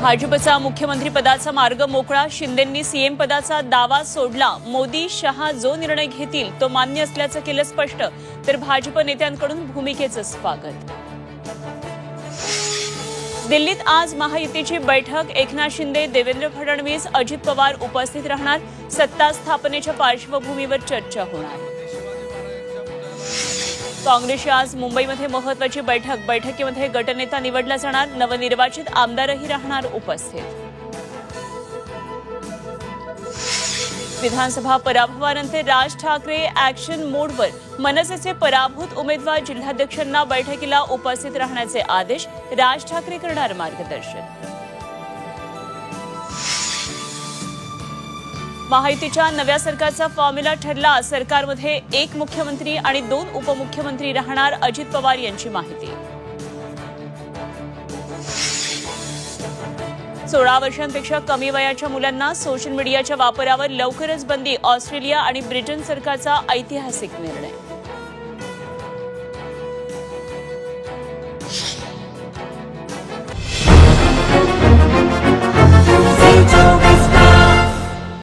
भाजपचा मुख्यमंत्री पदाचा मार्ग मोकळा, शिंदेंनी सीएम पदाचा दावा सोडला। मोदी शहा जो निर्णय घेतील तो मान्य असल्याचं केलं स्पष्ट, तर भाजप नेत्यांकडून भूमिकेचं स्वागत। दिल्लीत आज महायुतीची बैठक, एकनाथ शिंदे, देवेंद्र फडणवीस, अजित पवार उपस्थित राहणार। सत्ता स्थापनेच्या पार्श्वभूमीवर चर्चा होणार। काँग्रेसची आज मुंबईमध्ये महत्त्वाची बैठकीमध्ये गटनेता निवडला जाणार, नवनिर्वाचित आमदारही राहणार उपस्थित। विधानसभा पराभवानंतर राज ठाकरे ॲक्शन मोडवर, मनसेचे पराभूत उमेदवार जिल्हाध्यक्षांना बैठकीला उपस्थित राहण्याचे आदेश, राज ठाकरे करणार मार्गदर्शन। महायुतीच्या नव्या सरकारचा फॉर्म्युला ठरला, सरकारमध्ये एक मुख्यमंत्री आणि 2 उपमुख्यमंत्री राहणार, अजित पवार यांची माहिती। 16 वर्षांपेक्षा कमी वयाच्या मुलांना सोशल मीडियाच्या वापरावर लवकरच बंदी, ऑस्ट्रेलिया आणि ब्रिटन सरकारचा ऐतिहासिक निर्णय।